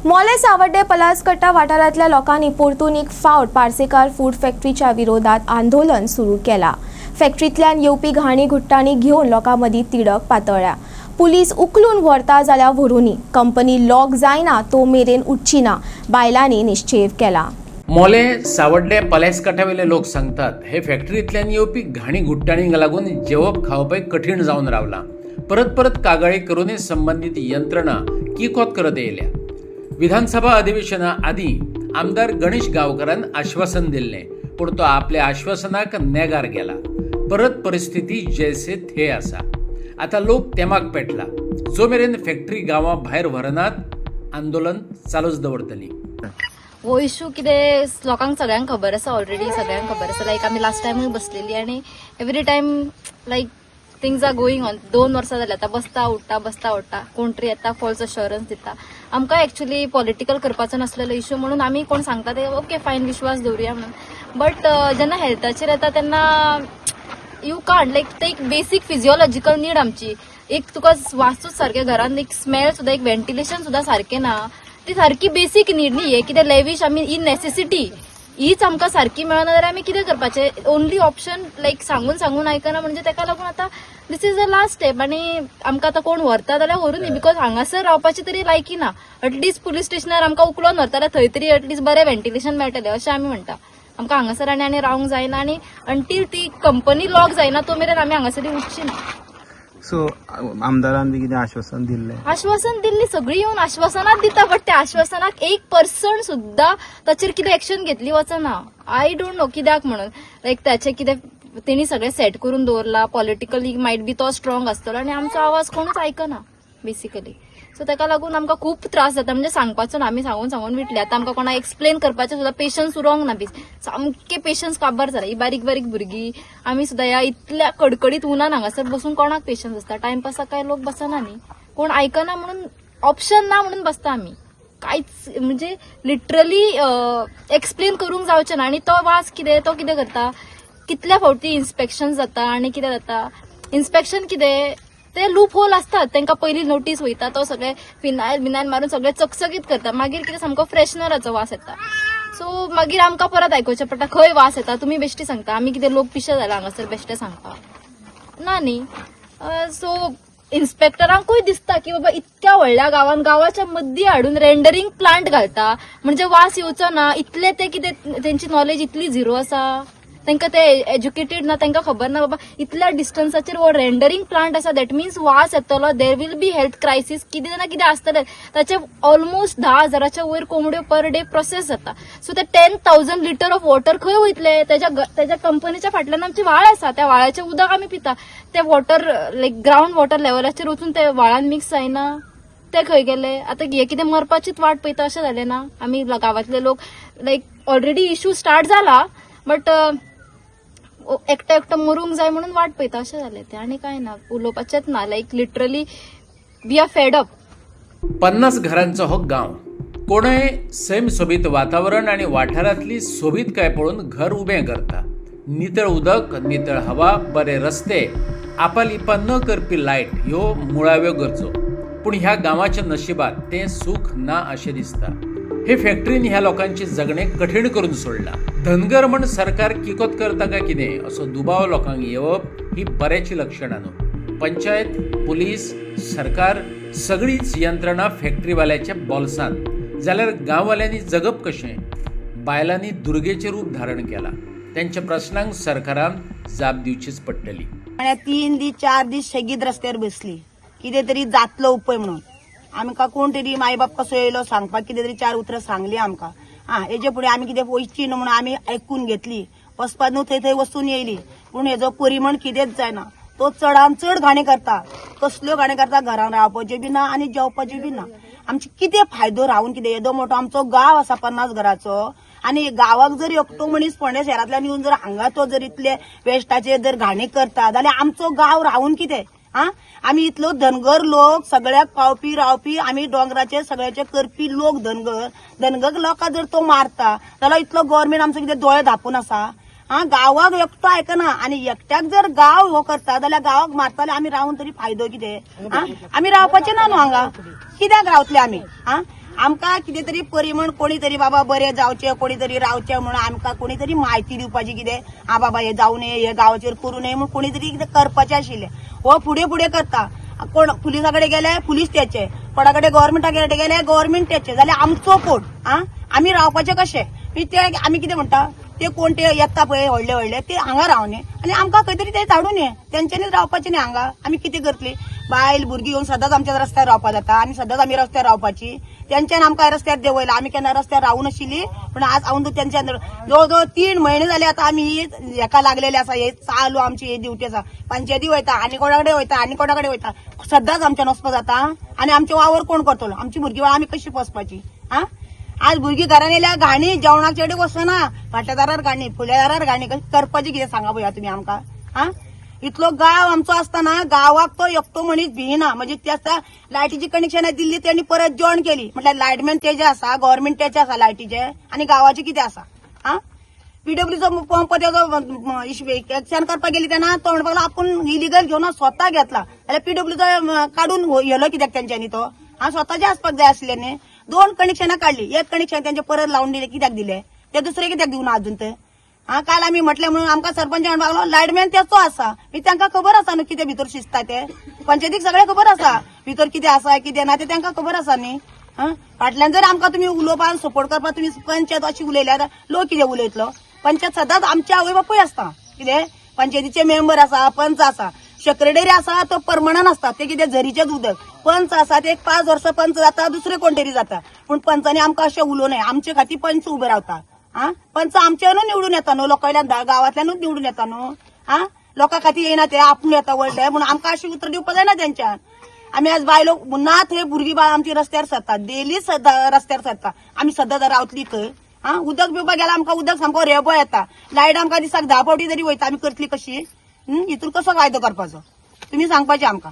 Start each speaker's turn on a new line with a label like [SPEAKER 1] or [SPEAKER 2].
[SPEAKER 1] मोले सावड्डे पलासकट्टा वाठारांतल्या लोकांनी परतून एक फावट पार्सेकार फूड फॅक्टरीच्या विरोधात आंदोलन सुरू केला। फॅक्टरींतल्यान येवपी घाणी घुट्टांनी घेवन लोकां मदीं तिडक पातळ्ळ्या। पुलीस उखलून व्हरता जाल्यार व्हरूनी, कंपनी लॉक जायना तो मेरेन उठची ना, बायलांनी निश्चेव केला।
[SPEAKER 2] मोले सावड्डे पलासकट्टावेले लोक सांगतात हे फॅक्टरींतल्यान येवपी घाणी घुट्टांनी लागून जेवप खावपय कठीण जावन रावला। परत परत कागाळी करूनय संबंधित यंत्रणा किकोत करत येयल्या। विधानसभा अधिवेशना आदी आमदार गणेश गावकरान आश्वासन दिल्ले, पण तो आपल्या आश्वासनाक नेगार गेला। परत परिस्थिती जैसे थे आसा। आता लोक तेमाक पेटला। जो मेरेन फॅक्टरी गांवा भायर व्हरनात आंदोलन चालूच दवरतली।
[SPEAKER 3] वो इश्यू कितें लोकांक सगळ्यांक खबर आसा, ऑलरेडी सगळ्यांक खबर आसा। लायक आमी लास्ट टायमूय बसलेली आनी every time like things are going on. 2 वर्सां जाली आतां, बसता उठता कोण तरी येता, फॉल्स अश्युरन्स दिता। आमकां एक्चुअली पॉलिटिकल करपाचो नासलेलो इश्यू म्हणून आमी कोण सांगता ते ओके फायन विश्वास दवरुया म्हणून। बट जेन्ना हेल्थाचेर येता तेन्ना यू कांट लायक ते एक बेसीक फिजिओलॉजिकल नीड आमची। एक तुका वासूच सारकें घरान एक स्मेल सुद्दां, एक व्हेंटिलेशन सुद्दां सारकें ना, ती सारकी बेसीक नीड न्ही। हे कितें लेविश आमी इन नेसेसिटी हीच आमकां सारकी मेळना जाल्यार आमी कितें करपाचें। ओनली ऑप्शन लायक सांगून आयकना, म्हणजे तेका लागून आतां दिस इज द लास्ट स्टेप। आनी आमकां आतां कोण व्हरता जाल्यार व्हरू न्ही, बिकॉज हांगासर रावपाची तरी लायकी ना। एटलीस्ट पुलीस स्टेशनार आमकां उखलून व्हरता जाल्यार थंय तरी एटलीस्ट बरें व्हेंटिलेशन मेळटलें अशें आमी म्हणटा। आमकां हांगासर आनी रावंक जायना, आनी अंटील ती कंपनी लॉक जायना तो मेरेन आमी हांगासर उठची ना।
[SPEAKER 4] सो आमदारान बी कितें आश्वासन दिल्लें?
[SPEAKER 3] आश्वासन दिल्ली, सगळीं येवन आश्वासनात दिता, बट त्या आश्वासनाक 1% सुद्दां ताचेर कितें एक्शन घेतली वचना। आय डोंट नो कित्याक म्हणून। लायक ताचे कितें तेणी सगळें सेट करून दवरला, पॉलिटिकली मायट बी तो स्ट्रॉंग आसतलो आनी आमचो आवाज कोणूच आयकना बेसिकली। सो ताका लागून आमकां खूब त्रास जाता, म्हणजे सांगपाचो ना, आमी सांगून विटले। आतां आमकां कोणाक एक्सप्लेन करपाचें सुद्दां पेशन्स उरोंक ना, सामके पेशन्स काबार जाला। ही बारीक बारीक भुरगीं आमी सुद्दां ह्या इतल्या कडकडीत उन्हान हांगासर बसून कोणाक पेशन्स आसता? टायमपासाक काय लोक बसना न्ही, कोण आयकना म्हणून ऑप्शन ना म्हणून बसता आमी। कांयच म्हणजे लिटरली एक्सप्लेन करूंक जावचें ना। आनी तो वास कितें, तो कितें करता, कितल्या फावटी इन्स्पेक्शन जाता आनी कितें जाता। इन्स्पेक्शन कितें ते लूप होल असतात, तांकां पयलीं नोटीस वयता, तो सगळे फिनायल मारून सगळे चकचकीत करता, मागीर कितें सामको फ्रेशनराचो वास येता। सो मागीर आमकां परत आयकुचें पडटा खंय वास येता, तुमी बेश्टी सांगता। आमी कितें लोक पिशे जाला हांगासर बेश्टे सांगता ना न्ही। सो इन्स्पेक्टरांकूय दिसता की बाबा इतक्या व्हडल्या गांवान गांवाच्या मदीं हाडून रेंडरिंग प्लांट घालता, म्हणजे वास येवचो ना। इतले ते कितें तेंची नॉलेज इतली झिरो आसा, तांकां ते एज्युकेटेड ना, तांकां खबर ना बाबा इतल्या डिस्टन्साचेर वो रेंडरिंग प्लांट आसा, दॅट मिन्स वास येतलो, there will be health crisis, कितें ना कितें आसतलें। ताचे ऑलमोस्ट 10,000च्या वयर कोंबड्यो पर डे प्रोसेस जाता। सो ते 10,000 लिटर ऑफ वॉटर खंय वयतले? त्याच्या कंपनीच्या फाटल्यान आमची व्हाळ आसा, त्या व्हाळाचें उदक आमी पिता। ते वॉटर लायक ग्राउंड वॉटर लेवलाचेर वचून ते व्हाळान मिक्स जायना, ते खंय गेले? आतां हे कितें मरपाचीच वाट पळयता अशें जालें ना? आमी गांवांतले लोक लायक ऑलरेडी इश्यू स्टार्ट जाला, बट एकटो मरूंक जाय म्हणून वाट पळयता अशें जालें ते, आनी कांय ना, उलोवपाचेंच ना। Like literally we are fed up.
[SPEAKER 2] 50 घरांचो हो गांव, कोणय सैम सोबीत वातावरण आणि वाठारांतली सोबीतकाय पळोवन घर उबें करता। नितळ उदक, नितळ हवा, बरे रस्ते, आपालिपा न करपी लायट ह्यो मुळाव्यो गरजो। पूण ह्या गांवाच्या नशिबात तें सूख ना अशें दिसता। हे फॅक्टरीन ह्या लोकांचे जगणे कठीण करून सोडला। धनगर म्हण सरकार किकोत करता काय कितें असो दुबाव लोकांक येवप ही बऱ्याची लक्षणां न्हू। पंचायत, पुलीस, सरकार सगळीच यंत्रणा फॅक्टरीवाल्याच्या बोल्सांत, जाल्यार गांववाल्यांनी जगप कशें? बायलांनी दुर्गेचें रूप धारण केला। त्यांच्या प्रश्नांक सरकारान जाप दिवचीच पडटली।
[SPEAKER 5] 3 दीस 4 दीस सेगीत रस्त्यार बसली, कितें तरी जातलो उपाय म्हणून। आमकां कोण तरी माय बाप कसो येयलो सांगपाक कितें तरी 4 उतरां सांगली आमकां। हेजे फुडें आमी कितें वचची न्हू म्हणून आमी आयकून घेतली। वचपाक न्हू थंय वचून येयली, पूण हेजो परिमाण कितेंच जायना। तो चडान चड घाणी करता, कसल्यो घाणी करता, घरान रावपाच्यो बी ना आनी जेवपाच्यो बी ना। आमचे कितें फायदो रावून कितें? येदो मोठो आमचो गांव आसा 50 घराचो, आनी गांवाक जर एकटो मनीस फोंड्या शहरांतल्यान येवन जर हांगा तो जर इतले वेस्टाचेर जर घाणी करता जाल्यार आमचो गांव रावून कितें? आमी इतलो धनगर लोक, सगळ्याक पावपी रावपी, आमी डोंगराचेर सगळ्याचे करपी लोक धनगर लोकांक जर तो मारता जाल्यार इतलो गव्हर्नमेंट आमचो कितें दोळे धापून आसा? गांवाक एकटो आयकना, आनी एकट्याक जर गांव हो करता जाल्यार गांवाक मारता जाल्यार आमी रावून तरी फायदो कितें? आमी रावपाचें ना न्हू हांगा, कित्याक रावतले आमी? आमकां कितें तरी परिमण कोणी तरी बाबा बरें जावचें कोणी तरी रावचें म्हणून आमकां कोणी तरी म्हायती दिवपाची कितें आं बाबा हें जावं नये हें गांवाचेर करूं नये म्हणून कोणी तरी कितें करपाचें आशिल्लें हो फुडें फुडें करता कोण पुलिसा कडेन गेले पुलीस तेचे कोणा कडेन गव्हर्मेंटा कडेन गेले गव्हर्मेंट तेचे जाल्यार आमचो कोण आमी रावपाचें कशें ते आमी कितें म्हणटा ते कोण ते येता पळय व्हडले व्हडले ते हांगा रावने आनी आमकां खंय तरी ते धाडून ये तेंच्यांनीच रावपाचें न्ही हांगा आमी कितें करतली बायल भुरगीं येवन सदांच आमच्या रस्त्यार रावपा जाता आनी सदांच आमी रस्त्यार रावपाची तेंच्यान आमकां रस्त्यार देवयला आमी केन्ना रस्त्यार रावूं नाशिल्ली पण आज हांव तेंच्यान जवळ जवळ 3 म्हयने जाले आतां आमी हेका लागलेले आसा हे चालू आमची ही ड्युटी आसा पंचायती वयता आनी कोणा कडेन वयता आनी कोणा कडेन वयता सदांच आमच्यान वचपा जाता आनी आमचे वावर कोण करतलो आमची भुरगीं आमी कशी पोसपाची आज भुरगीं घरान येयल्या घाणी जेवणाचे कडेन वचना फाटल्या दारार घाणी फुडल्या दारार घाणी कशी करपाची कितें सांगा पळया तुमी आमकां इतलो गांव आमचो आसतना गांवाक तो एकटो मनीस भिना म्हणजे त्या लायटीची कनेक्शनां दिल्ली त्यांनी परत जॉइन केली म्हटल्यार लायटमॅन तेजे आसा गव्हर्मेंट तेचे आसा लायटीचे आनी गांवाचे कितें आसा पीडब्ल्यूचो पंप तेजो एक्शन करपाक गेली तेन्ना तो म्हणपाक लागलो आपूण इलिगल घेवन स्वता घेतला जाल्यार पीडब्ल्यूचो काडून येलो कित्याक तेंच्यांनी तो स्वताचे आसपाक जाय आसले न्ही 2 कनेक्शनां काढली एक कनेक्शन तेंचे परत लावून दिले कित्याक दिले ते दुसरे कित्याक दिवना अजून ते काल आमी म्हटलें म्हणून आमकां सरपंच म्हणपाक लागलो लायटमॅन तेचो आसा तांकां खबर आसा न्हू कितें भितर शिजता ते पंचायतीक सगळें खबर आसा भितर कितें आसा कितें ना ते तांकां खबर आसा न्ही फाटल्यान जर आमकां तुमी उलोवपाक सपोर्ट करपाक तुमी पंचायत अशी उलयल्यार लोक कितें उलयतलो पंचायत सदांच आमचे आवय बापूय आसता कितें पंचायतीचे मेंबर आसा पंच आसा सेक्रेटरी आसा तो परमनंट आसता ते कितें झरीचेच उदक पंच आसा ते 5 वर्सां पंच जाता दुसरे कोण तरी जाता पूण पंचांनी आमकां अशें उलोवं न्हय आमचे खातीर पंच उबे रावता पंच आमच्यानूच निवडून येता न्हू लोकांतल्यान गांवांतल्यानूच निवडून येता न्हू लोकां खातीर येयना ते आपूण येता व्हडले म्हणून आमकां अशी उतर दिवपाक जायना तेंच्यान आमी आज बायलो पुन्हा थंय भुरगीं बाळ आमची रस्त्यार सरता डेली रस्त्यार सरता आमी सद्दां रावतली खंय उदक पिवपाक गेल्यार आमकां उदक सामको रेबो येता लायट आमकां दिसाक 10 फावटी जरी वयता आमी करतली कशी हितून कसो कायदो करपाचो तुमी सांगपाचें आमकां